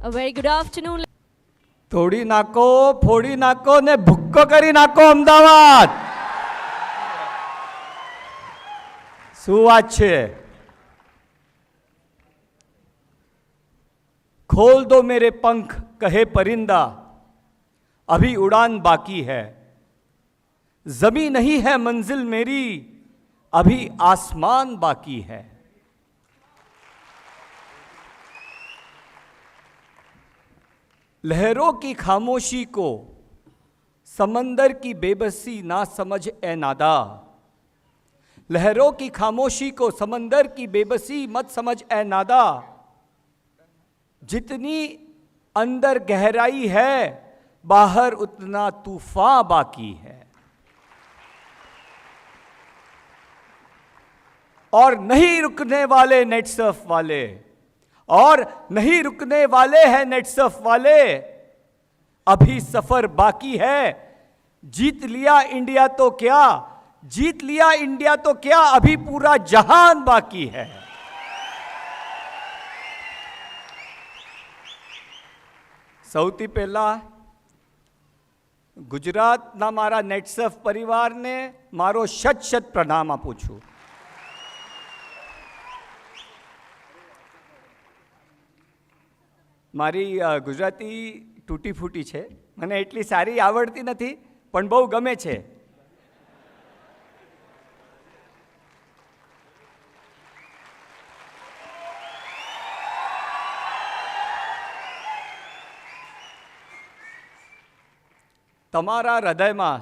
A very good afternoon. તોડી નાખો, ફોડી નાખો ને ભૂક્કો કરી નાખો અમદાવાદ. શું વાત છે? खोल दो मेरे पंख कहे परिंदा, अभी उड़ान बाकी है. जमी नहीं है मंजिल मेरी, अभी आसमान बाकी है. लहरों की खामोशी को समंदर की बेबसी ना समझ ए नादा. लहरों की खामोशी को समंदर की बेबसी मत समझ ए नादा. जितनी अंदर गहराई है, बाहर उतना तूफान बाकी है. और नहीं रुकने वाले नेट सर्फ वाले, और नहीं रुकने वाले हैं नेट सर्फ वाले. अभी सफर बाकी है. जीत लिया इंडिया तो क्या, जीत लिया इंडिया तो क्या, अभी पूरा जहान बाकी है. સૌથી પહેલા ગુજરાતના મારા નેટસર્ફ પરિવારને મારો શત પ્રણામ આપું છું. મારી ગુજરાતી તૂટી ફૂટી છે, મને એટલી સારી આવડતી નથી, પણ બહુ ગમે છે. તમારા હૃદયમાં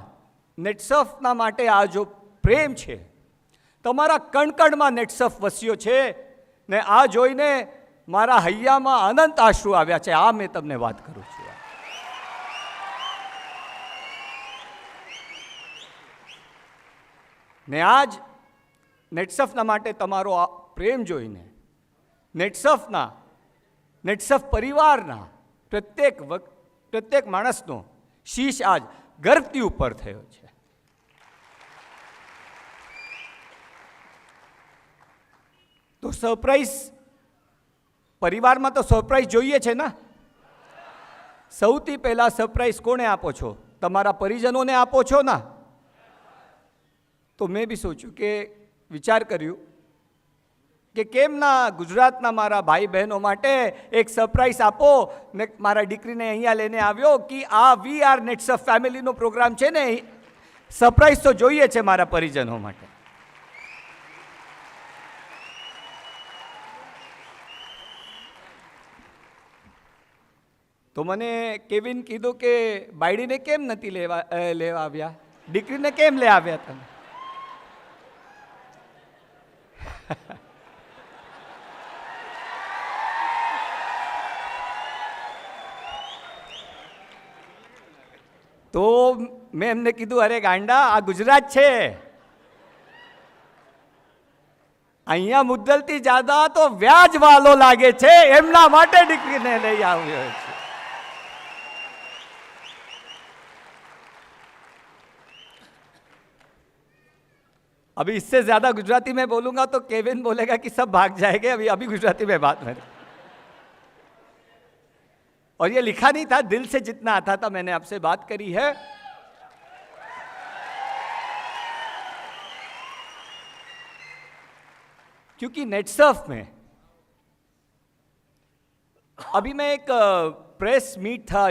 નેટસર્ફના માટે આ જો પ્રેમ છે, તમારા કણકણમાં નેટસર્ફ વસ્યો છે ને આ જોઈને મારા હૈયામાં અનંત આંસુ આવ્યા છે. આ મેં તમને વાત કરું છું. ને આજ નેટસર્ફના માટે તમારો આ પ્રેમ જોઈને નેટસર્ફ પરિવારના પ્રત્યેક માણસનો શીશ આજ ગર્વથી ઉપર થયો છે. તો સરપ્રાઈઝ પરિવારમાં તો સરપ્રાઈઝ જોઈએ છે ને. સૌથી પહેલા સરપ્રાઈઝ કોને આપો છો? તમારા પરિજનોને આપો છો ને. તો મેં બી સોચ્યું કે વિચાર કર્યું કે કેમ ના ગુજરાતના મારા ભાઈ બહેનો માટે એક સરપ્રાઈઝ આપો ને મારા દીકરીને અહીંયા લઈને આવ્યો કે આ વી આર નેટસર્ફ ફેમિલીનો પ્રોગ્રામ છે ને, સરપ્રાઈઝ તો જોઈએ છે મારા પરિજનો માટે. તો મને કેવિન કીધું કે બાયડીને કેમ નથી લેવા આવ્યા, દીકરીને કેમ લઈ આવ્યા તમે? તો મેં એમને કીધું, અરે ગાંડા, આ ગુજરાત છે, અહીંયા મુદ્દલથી જ્યાદા તો વ્યાજ વાલો લાગે છે, એમના માટે દીકરીને લઈ આવ્યો છે. अभी इससे ज्यादा गुजराती में बोलूंगा तो केविन बोलेगा कि सब भाग जाएंगे. अभी गुजराती में बात करें. और ये लिखा नहीं था, दिल से जितना आता था मैंने आपसे बात करी है. क्योंकि नेटसर्फ में अभी मैं एक प्रेस मीट था,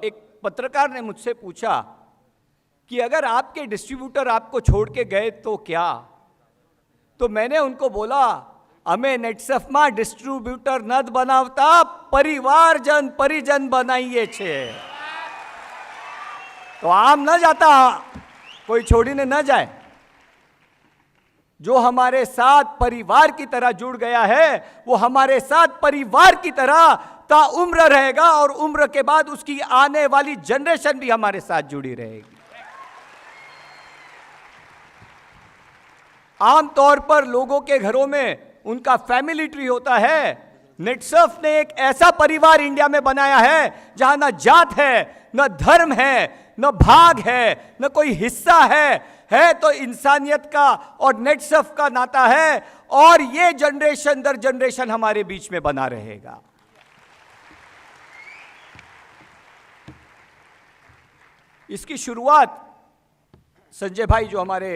एक पत्रकार ने मुझसे पूछा कि अगर आपके डिस्ट्रीब्यूटर आपको छोड़ के गए तो क्या? तो मैंने उनको बोला, हमें નેટસર્ફ માં ડિસ્ટ્રીબ્યુટર ન બનાવતા પરિજન બનાવીએ છે. તો આમ ન જાતા, कोई छोड़ीने न जाए. जो हमारे साथ परिवार की तरह जुड़ गया है, वो हमारे साथ परिवार की तरह ताउम्र रहेगा, और उम्र के बाद उसकी आने वाली जनरेशन भी हमारे साथ जुड़ी रहेगी. आम तौर पर लोगों के घरों में उनका फैमिली ट्री होता है. नेटसर्फ ने एक ऐसा परिवार इंडिया में बनाया है जहां न जात है, न धर्म है, न भाग है, न कोई हिस्सा है तो इंसानियत का और नेटसर्फ का नाता है. और ये जनरेशन दर जनरेशन हमारे बीच में बना रहेगा. इसकी शुरुआत संजय भाई जो हमारे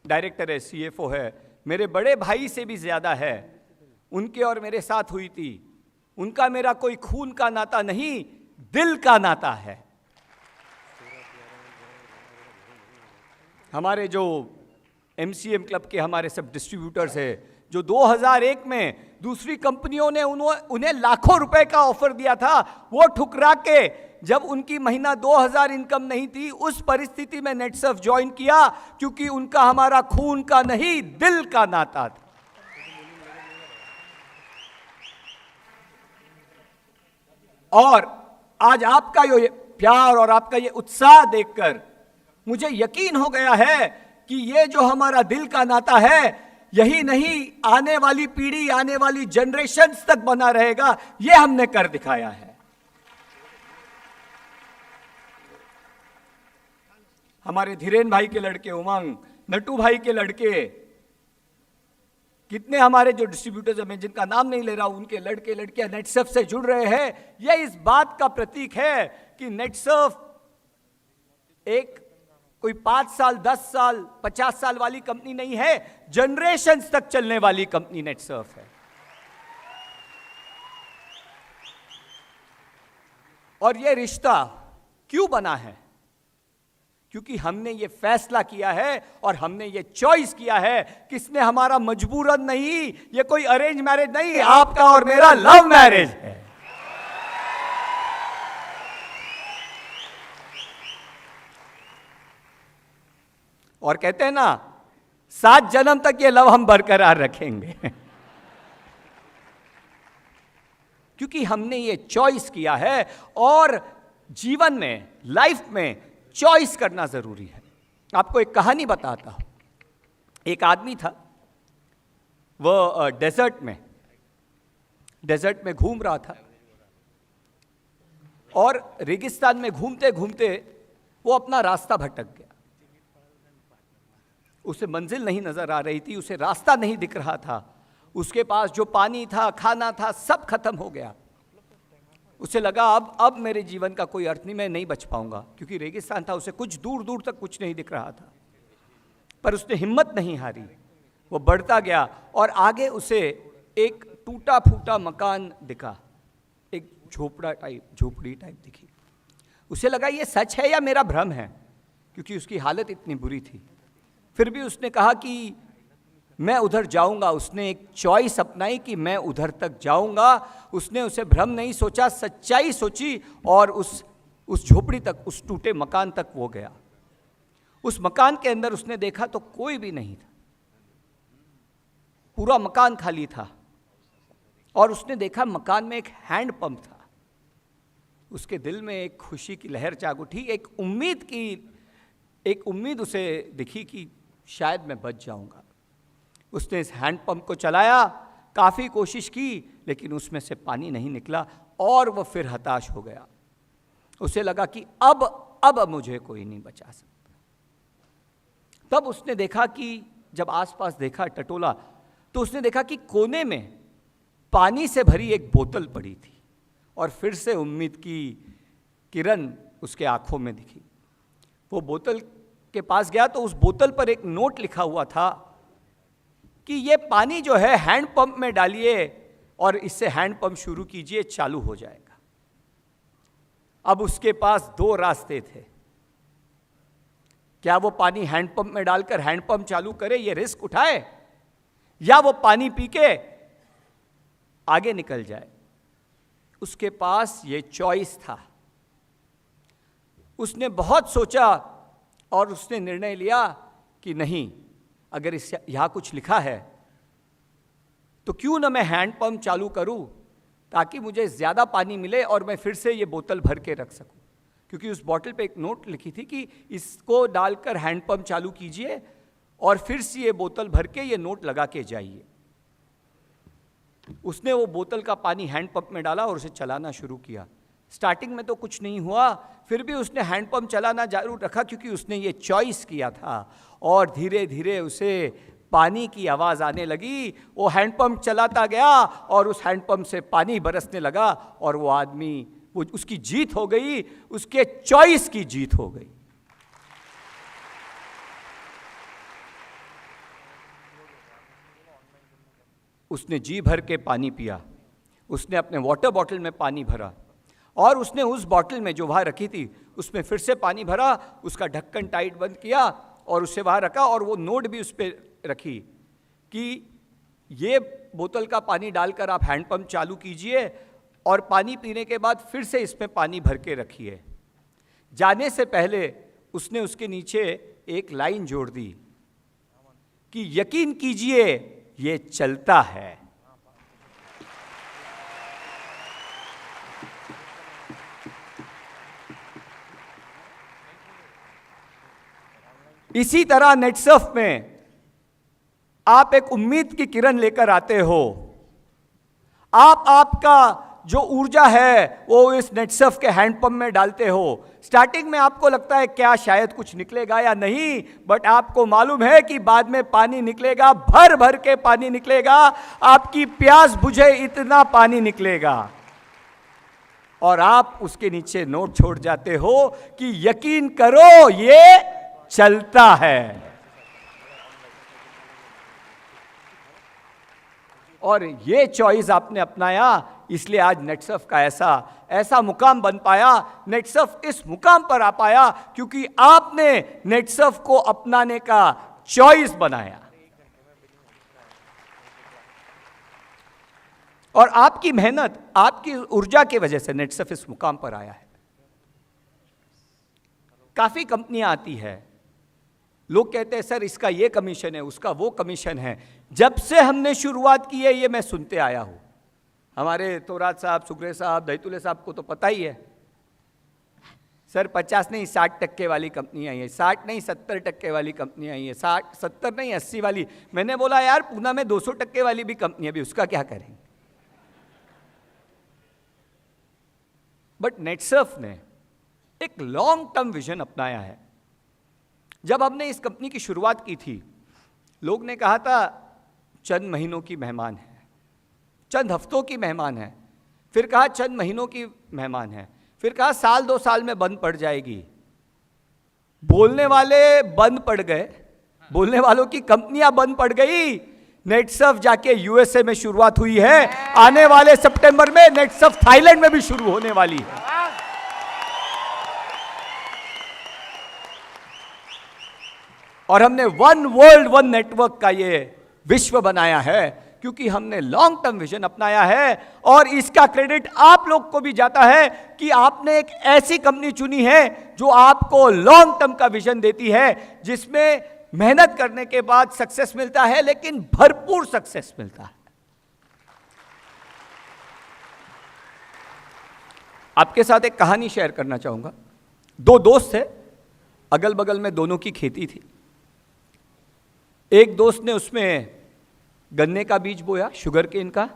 डायरेक्टर है, सीएफओ है, मेरे बड़े भाई से भी ज़्यादा है, उनके और मेरे साथ हुई थी। उनका मेरा कोई खून का नाता नहीं, दिल का नाता है। हमारे जो एमसीएम क्लब के हमारे सब डिस्ट्रीब्यूटर्स हैं, जो 2001 में दूसरी कंपनियों ने उन्हें लाखों रुपए का ऑफर दिया था, वो ठुकरा के जब उनकी महीना 2000 इनकम नहीं थी, उस परिस्थिति में नेटसर्फ ज्वाइन किया, क्योंकि उनका हमारा खून का नहीं, दिल का नाता था। और आज आपका ये प्यार और आपका ये उत्साह देखकर मुझे यकीन हो गया है कि ये जो हमारा दिल का नाता है, यही नहीं, आने वाली पीढ़ी, आने वाली जनरेशन्स तक बना रहेगा। ये हमने कर दिखाया है। हमारे धीरेन भाई के लड़के उमंग, नटू भाई के लड़के, कितने हमारे जो डिस्ट्रीब्यूटर्स हैं, जिनका नाम नहीं ले रहा हूं, उनके लड़के लड़कियां नेटसर्फ से जुड़ रहे हैं। यह इस बात का प्रतीक है कि नेटसर्फ एक कोई 5 साल, 10 साल, 50 साल वाली कंपनी नहीं है, जनरेशन्स तक चलने वाली कंपनी नेटसर्फ है। और यह रिश्ता क्यों बना है? क्योंकि हमने ये फैसला किया है और हमने ये चॉइस किया है। किसने? हमारा मजबूरन नहीं, ये कोई अरेंज मैरिज नहीं, आपका और मेरा लव मैरिज है। और कहते हैं ना, 7 जन्म तक ये लव हम बरकरार रखेंगे। क्योंकि हमने ये चॉइस किया है। और जीवन में, लाइफ में चॉइस करना जरूरी है। आपको एक कहानी बताता हूं। एक आदमी था, वह डेजर्ट में घूम रहा था, और रेगिस्तान में घूमते घूमते वो अपना रास्ता भटक गया। उसे मंजिल नहीं नजर आ रही थी, उसे रास्ता नहीं दिख रहा था, उसके पास जो पानी था, खाना था, सब खत्म हो गया। उसे लगा अब मेरे जीवन का कोई अर्थ नहीं, मैं नहीं बच पाऊंगा, क्योंकि रेगिस्तान था, उसे कुछ दूर दूर तक कुछ नहीं दिख रहा था। पर उसने हिम्मत नहीं हारी, वो बढ़ता गया और आगे उसे एक टूटा फूटा मकान दिखा, एक झोपड़ी टाइप दिखी। उसे लगा ये सच है या मेरा भ्रम है, क्योंकि उसकी हालत इतनी बुरी थी। फिर भी उसने कहा कि मैं उधर जाऊंगा। उसने एक चॉइस अपनाई कि मैं उधर तक जाऊंगा। उसने उसे भ्रम नहीं सोचा, सच्चाई सोची, और उस झोपड़ी तक, उस टूटे मकान तक वो गया। उस मकान के अंदर उसने देखा तो कोई भी नहीं था, पूरा मकान खाली था। और उसने देखा मकान में एक हैंड पंप था। उसके दिल में एक खुशी की लहर जाग उठी, एक उम्मीद उसे दिखी कि शायद मैं बच जाऊंगा। उसने इस हैंड पंप को चलाया, काफ़ी कोशिश की, लेकिन उसमें से पानी नहीं निकला, और वह फिर हताश हो गया। उसे लगा कि अब मुझे कोई नहीं बचा सकता। तब उसने देखा कि जब आसपास देखा, टटोला, तो उसने देखा कि कोने में पानी से भरी एक बोतल पड़ी थी, और फिर से उम्मीद की किरण उसके आंखों में दिखी। वो बोतल के पास गया तो उस बोतल पर एक नोट लिखा हुआ था कि ये पानी जो है हैंड पंप में डालिए और इससे हैंड पंप शुरू कीजिए, चालू हो जाएगा। अब उसके पास 2 रास्ते थे। क्या वो पानी हैंड पंप में डालकर हैंड पंप चालू करे, ये रिस्क उठाए, या वो पानी पी के आगे निकल जाए। उसके पास ये चॉइस था। उसने बहुत सोचा और उसने निर्णय लिया कि नहीं, अगर यहां कुछ लिखा है तो क्यों ना मैं हैंड पंप चालू करूं, ताकि मुझे ज़्यादा पानी मिले और मैं फिर से ये बोतल भर के रख सकूं। क्योंकि उस बोतल पे एक नोट लिखी थी कि इसको डालकर हैंड पंप चालू कीजिए और फिर से ये बोतल भर के ये नोट लगा के जाइए। उसने वो बोतल का पानी हैंड पंप में डाला और उसे चलाना शुरू किया। स्टार्टिंग में तो कुछ नहीं हुआ, फिर भी उसने हैंड पंप चलाना जारी रखा, क्योंकि उसने ये चॉइस किया था। और धीरे धीरे उसे पानी की आवाज़ आने लगी। वो हैंड पंप चलाता गया और उस हैंड पंप से पानी बरसने लगा, और वो आदमी, वो उसकी जीत हो गई, उसके चॉइस की जीत हो गई। उसने जी भर के पानी पिया, उसने अपने वाटर बॉटल में पानी भरा और उसने उस बॉटल में जो वहाँ रखी थी उसमें फिर से पानी भरा, उसका ढक्कन टाइट बंद किया और उसे वहाँ रखा और वो नोट भी उस पर रखी कि ये बोतल का पानी डालकर आप हैंडपंप चालू कीजिए और पानी पीने के बाद फिर से इसमें पानी भर के रखिए। जाने से पहले उसने उसके नीचे एक लाइन जोड़ दी कि यकीन कीजिए ये चलता है। इसी तरह नेटसर्फ में आप एक उम्मीद की किरण लेकर आते हो। आपका जो ऊर्जा है वो इस नेटसर्फ के हैंडपंप में डालते हो। स्टार्टिंग में आपको लगता है क्या शायद कुछ निकलेगा या नहीं, बट आपको मालूम है कि बाद में पानी निकलेगा, भर भर के पानी निकलेगा, आपकी प्यास बुझे इतना पानी निकलेगा और आप उसके नीचे नोट छोड़ जाते हो कि यकीन करो ये चलता है। और ये चॉइस आपने अपनाया, इसलिए आज नेटसर्फ का ऐसा मुकाम बन पाया। नेटसर्फ इस मुकाम पर आ पाया क्योंकि आपने नेटसर्फ को अपनाने का चॉइस बनाया और आपकी मेहनत, आपकी ऊर्जा की वजह से नेटसर्फ इस मुकाम पर आया है। काफी कंपनियां आती है, लोग कहते हैं सर इसका ये कमीशन है, उसका वो कमीशन है। जब से हमने शुरुआत की है ये मैं सुनते आया हूं। हमारे तोरात साहब, सुग्रे साहब, दैतुले साहब को तो पता ही है, सर 50 नहीं 60% वाली कंपनी आई है, 60 नहीं 70% वाली कंपनी आई है, 70 नहीं 80 वाली। मैंने बोला यार पूना में 200% वाली भी कंपनी है, भी उसका क्या करेंगे। बट नेटसर्फ ने एक लॉन्ग टर्म विजन अपनाया है। जब हमने इस कंपनी की शुरुआत की थी, लोग ने कहा था चंद महीनों की मेहमान है, चंद हफ्तों की मेहमान है, फिर कहा चंद महीनों की मेहमान है, फिर कहा साल 2 साल में बंद पड़ जाएगी। बोलने वाले बंद पड़ गए, बोलने वालों की कंपनियां बंद पड़ गई। नेटसर्फ जाके यूएसए में शुरुआत हुई है, आने वाले सितंबर में नेटसर्फ थाईलैंड में भी शुरू होने वाली है। और हमने वन वर्ल्ड वन नेटवर्क का ये विश्व बनाया है क्योंकि हमने लॉन्ग टर्म विजन अपनाया है। और इसका क्रेडिट आप लोग को भी जाता है कि आपने एक ऐसी कंपनी चुनी है जो आपको लॉन्ग टर्म का विजन देती है, जिसमें मेहनत करने के बाद सक्सेस मिलता है, लेकिन भरपूर सक्सेस मिलता है। आपके साथ एक कहानी शेयर करना चाहूंगा। 2 दोस्त थे, अगल बगल में दोनों की खेती थी। एक दोस्त ने उसमें गन्ने का बीज बोया, शुगर केन का।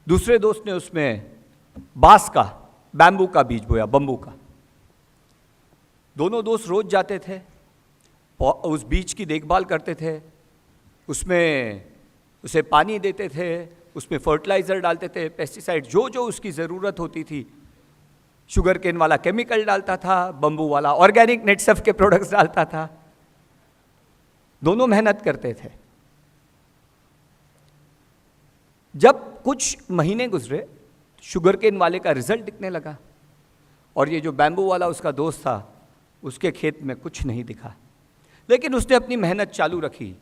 दूसरे दोस्त ने उसमें बांस का, बैम्बू का बीज बोया, बम्बू का। दोनों दोस्त रोज जाते थे, उस बीज की देखभाल करते थे, उसमें उसे पानी देते थे, उसमें फर्टिलाइजर डालते थे, पेस्टिसाइड जो जो उसकी ज़रूरत होती थी। शुगर केन वाला केमिकल डालता था, बम्बू वाला ऑर्गेनिक नेटसर्फ के प्रोडक्ट्स डालता था। दोनों मेहनत करते थे। जब कुछ महीने गुजरे, शुगर केन वाले का रिजल्ट दिखने लगा और ये जो बैम्बू वाला उसका दोस्त था, उसके खेत में कुछ नहीं दिखा। लेकिन उसने अपनी मेहनत चालू रखी।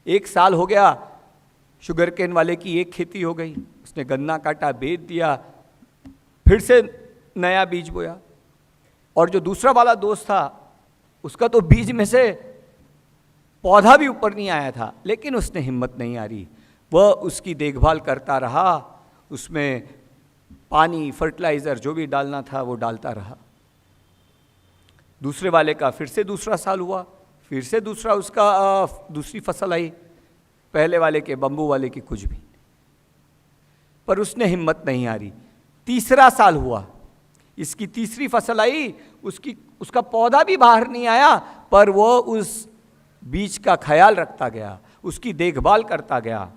1 साल हो गया, शुगर केन वाले की एक खेती हो गई, उसने गन्ना काटा, बेच दिया, फिर से नया बीज बोया। और जो दूसरा वाला दोस्त था, उसका तो बीज में से पौधा भी ऊपर नहीं आया था, लेकिन उसने हिम्मत नहीं हारी। वह उसकी देखभाल करता रहा, उसमें पानी, फर्टिलाइजर जो भी डालना था वो डालता रहा। दूसरे वाले का फिर से दूसरा साल हुआ, फिर से दूसरी फसल आई। पहले वाले के, बम्बू वाले की कुछ भी, पर उसने हिम्मत नहीं हारी। तीसरा साल हुआ, इसकी तीसरी फसल आई, उसका पौधा भी बाहर नहीं आया, पर वो उस बीज का ख्याल रखता गया, उसकी देखभाल करता गया।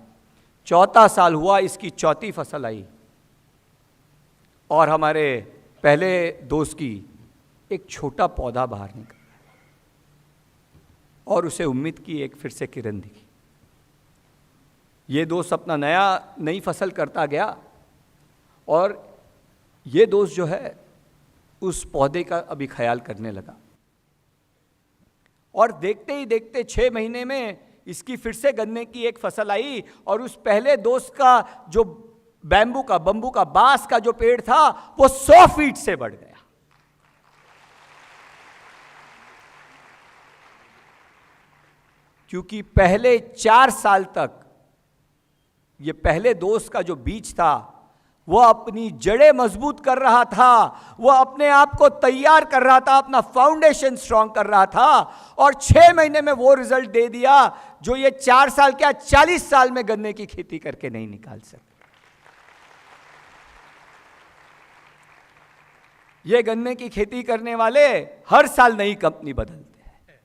चौथा साल हुआ, इसकी चौथी फसल आई और हमारे पहले दोस्त की एक छोटा पौधा बाहर निकला और उसे उम्मीद की एक फिर से किरण दिखी। ये दोस्त अपना नई फसल करता गया और ये दोस्त जो है उस पौधे का अभी ख्याल करने लगा, और देखते ही देखते 6 महीने में इसकी फिर से गन्ने की एक फसल आई, और उस पहले दोस्त का जो बम्बू का बांस का जो पेड़ था वो 100 फीट से बढ़ गया। क्योंकि पहले 4 साल तक ये पहले दोस्त का जो बीज था वो अपनी जड़ें मजबूत कर रहा था, वो अपने आप को तैयार कर रहा था, अपना फाउंडेशन स्ट्रांग कर रहा था, और 6 महीने में वो रिजल्ट दे दिया जो ये 4 साल क्या 40 साल में गन्ने की खेती करके नहीं निकाल सकते। ये गन्ने की खेती करने वाले हर साल नई कंपनी बदलते हैं,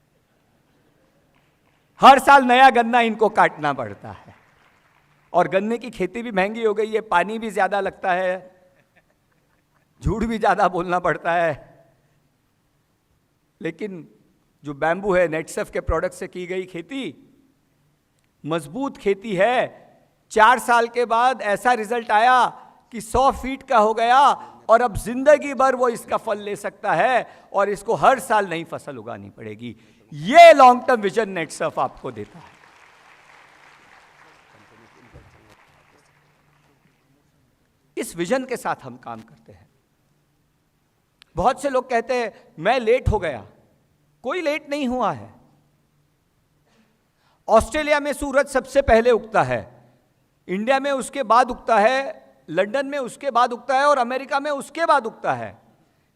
हर साल नया गन्ना इनको काटना पड़ता है, और गन्ने की खेती भी महंगी हो गई है, पानी भी ज्यादा लगता है, झूठ भी ज्यादा बोलना पड़ता है। लेकिन जो बैम्बू है, नेटसफ के प्रोडक्ट से की गई खेती मजबूत खेती है। 4 साल के बाद ऐसा रिजल्ट आया कि 100 फीट का हो गया, और अब जिंदगी भर वो इसका फल ले सकता है, और इसको हर साल नई फसल उगानी पड़ेगी। ये लॉन्ग टर्म विजन नेटसफ आपको देता है। इस विजन के साथ हम काम करते हैं। बहुत से लोग कहते हैं मैं लेट हो गया, कोई लेट नहीं हुआ है। ऑस्ट्रेलिया में सूरज सबसे पहले उगता है, इंडिया में उसके बाद उगता है, लंदन में उसके बाद उगता है, और अमेरिका में उसके बाद उगता है।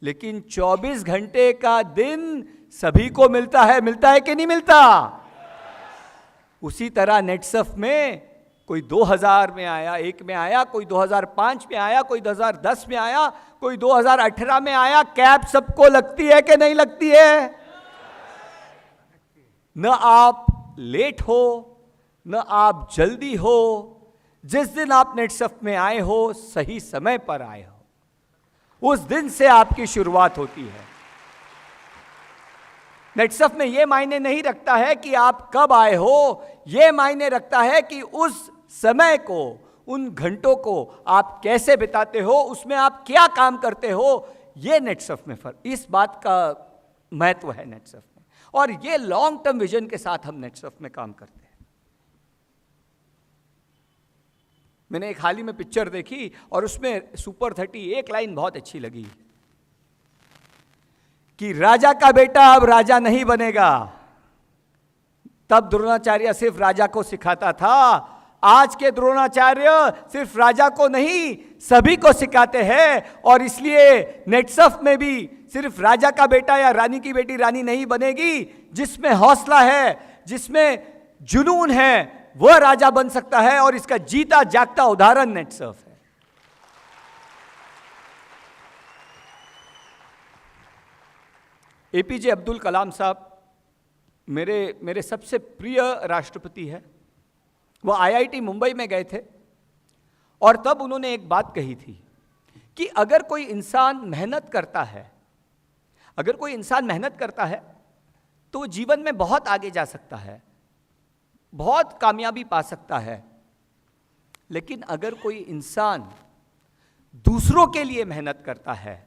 लेकिन 24 घंटे का दिन सभी को मिलता है कि नहीं मिलता? उसी तरह नेटसफ में कोई 2000 में आया, 1 में आया, कोई 2005 में आया, कोई 2010 में आया, कोई 2018 में आया। कैप सबको लगती है कि नहीं लगती है? न आप लेट हो, न आप जल्दी हो। जिस दिन आप नेटसफ में आए हो, सही समय पर आए हो, उस दिन से आपकी शुरुआत होती है। नेटसफ में यह मायने नहीं रखता है कि आप कब आए हो, यह मायने रखता है कि उस समय को, उन घंटों को आप कैसे बिताते हो, उसमें आप क्या काम करते हो। यह नेटसफ में फर्क, इस बात का महत्व है नेटसफ में, और यह लॉन्ग टर्म विजन के साथ हम नेटसफ में काम करते हैं। मैंने एक हाल ही में पिक्चर देखी, और उसमें सुपर 30 एक लाइन बहुत अच्छी लगी कि राजा का बेटा अब राजा नहीं बनेगा। तब द्रोणाचार्य सिर्फ राजा को सिखाता था, आज के द्रोणाचार्य सिर्फ राजा को नहीं सभी को सिखाते हैं। और इसलिए नेटसफ में भी सिर्फ राजा का बेटा या रानी की बेटी रानी नहीं बनेगी। जिसमें हौसला है, जिसमें जुनून है, वह राजा बन सकता है, और इसका जीता जागता उदाहरण नेटसफ है। एपीजे अब्दुल कलाम साहब मेरे सबसे प्रिय राष्ट्रपति है। वो आईआईटी मुंबई में गए थे, और तब उन्होंने एक बात कही थी कि अगर कोई इंसान मेहनत करता है, अगर कोई इंसान मेहनत करता है तो जीवन में बहुत आगे जा सकता है, बहुत कामयाबी पा सकता है। लेकिन अगर कोई इंसान दूसरों के लिए मेहनत करता है,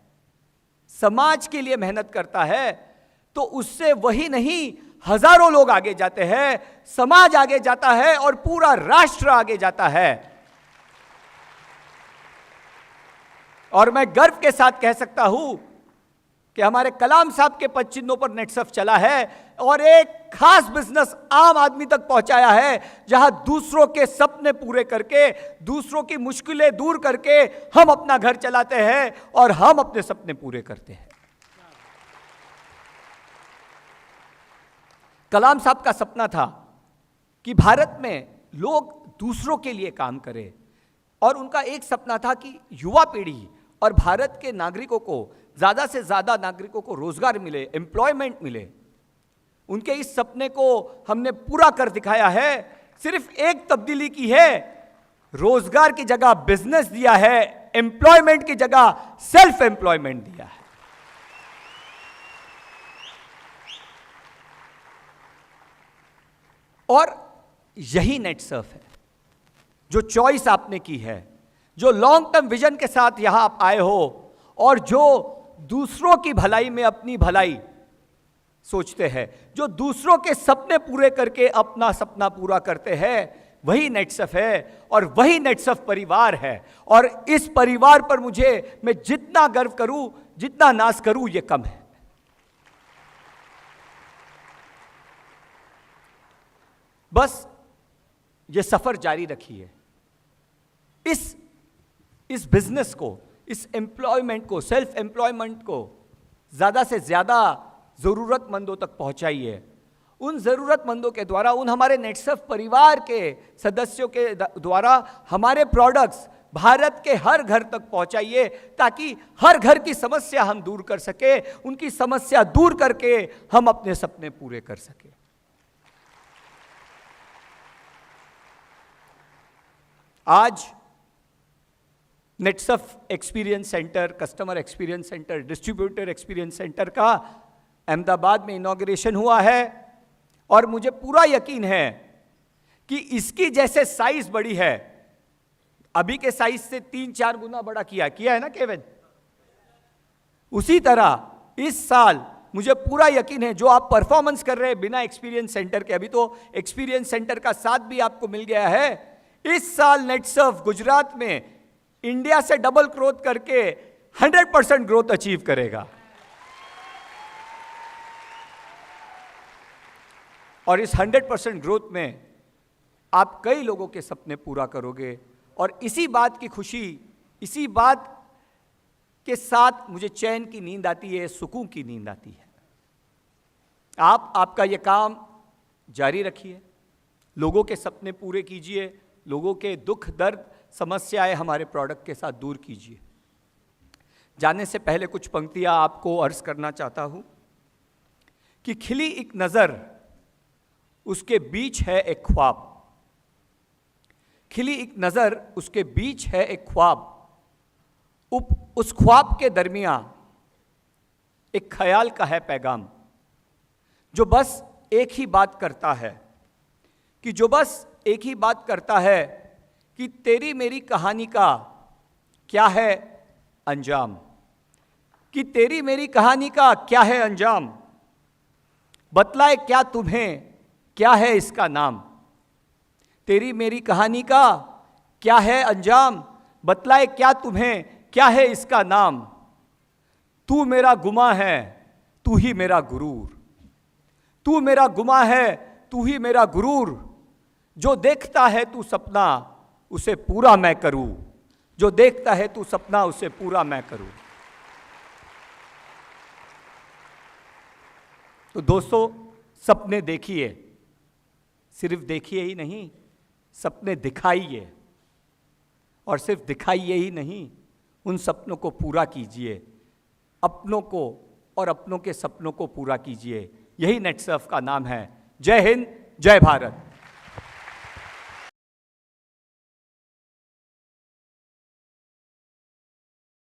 समाज के लिए मेहनत करता है, तो उससे वही नहीं हजारों लोग आगे जाते हैं, समाज आगे जाता है, और पूरा राष्ट्र आगे जाता है। और मैं गर्व के साथ कह सकता हूं कि हमारे कलाम साहब के पद चिन्हों पर नेटसफ चला है, और एक खास बिजनेस आम आदमी तक पहुंचाया है, जहां दूसरों के सपने पूरे करके, दूसरों की मुश्किलें दूर करके हम अपना घर चलाते हैं, और हम अपने सपने पूरे करते हैं। कलाम साहब का सपना था कि भारत में लोग दूसरों के लिए काम करें, और उनका एक सपना था कि युवा पीढ़ी और भारत के नागरिकों को, ज़्यादा से ज़्यादा नागरिकों को रोजगार मिले, एम्प्लॉयमेंट मिले। उनके इस सपने को हमने पूरा कर दिखाया है। सिर्फ एक तब्दीली की है, रोजगार की जगह बिजनेस दिया है, एम्प्लॉयमेंट की जगह सेल्फ एम्प्लॉयमेंट दिया है। और यही नेटसफ है। जो चॉइस आपने की है, जो लॉन्ग टर्म विजन के साथ यहां आप आए हो, और जो दूसरों की भलाई में अपनी भलाई सोचते हैं, जो दूसरों के सपने पूरे करके अपना सपना पूरा करते हैं, वही नेटसफ है और वही नेटसफ परिवार है। और इस परिवार पर मैं जितना गर्व करूं, जितना नाज करूं, यह कम है। बस ये सफर जारी रखिए। इस बिजनेस को, इस एम्प्लॉयमेंट को, सेल्फ एम्प्लॉयमेंट को ज्यादा से ज्यादा जरूरतमंदों तक पहुंचाइए। उन जरूरतमंदों के द्वारा, उन हमारे नेटसफ परिवार के सदस्यों के द्वारा हमारे प्रोडक्ट्स भारत के हर घर तक पहुंचाइए, ताकि हर घर की समस्या हम दूर कर सके, उनकी समस्या दूर करके हम अपने सपने पूरे कर सके। आज Netsurf experience centre, customer experience centre, distributor experience centre का अहमदाबाद में इनॉग्रेशन हुआ है, और मुझे पूरा यकीन है कि इसकी जैसे साइज बड़ी है, अभी के साइज से 3-4 गुना बड़ा किया है ना केविन, उसी तरह इस साल मुझे पूरा यकीन है जो आप परफॉर्मेंस कर रहे हैं बिना एक्सपीरियंस सेंटर के, अभी तो एक्सपीरियंस सेंटर का साथ भी आपको मिल गया है, इस साल नेटसफ गुजरात में इंडिया से डबल ग्रोथ करके 100% ग्रोथ अचीव करेगा। और इस 100% ग्रोथ में आप कई लोगों के सपने पूरा करोगे, और इसी बात की खुशी, इसी बात के साथ मुझे चैन की नींद आती है, सुकून की नींद आती है। आपका यह काम जारी रखिए, लोगों के सपने पूरे कीजिए, लोगों के दुख दर्द समस्याएं हमारे प्रोडक्ट के साथ दूर कीजिए। जाने से पहले कुछ पंक्तियां आपको अर्ज करना चाहता हूं कि खिली एक नजर, उसके बीच है एक ख्वाब। खिली एक नजर, उसके बीच है एक ख्वाब, उस ख्वाब के दरमियान एक ख्याल का है पैगाम, जो बस एक ही बात करता है कि तेरी मेरी कहानी का क्या है अंजाम, कि तेरी मेरी कहानी का क्या है अंजाम, बतलाए क्या तुम्हें क्या है इसका नाम। तेरी मेरी कहानी का क्या है अंजाम, बतलाए क्या तुम्हें क्या है इसका नाम। तू मेरा गुमा है, तू ही मेरा गुरूर, तू मेरा गुमा है, तू ही मेरा गुरूर। जो देखता है तू सपना, उसे पूरा मैं करूं, जो देखता है तू सपना, उसे पूरा मैं करूं। तो दोस्तों, सपने देखिए, सिर्फ देखिए ही नहीं, सपने दिखाइए, और सिर्फ दिखाइए ही नहीं, उन सपनों को पूरा कीजिए, अपनों को और अपनों के सपनों को पूरा कीजिए। यही नेटसफ का नाम है। जय हिंद, जय भारत।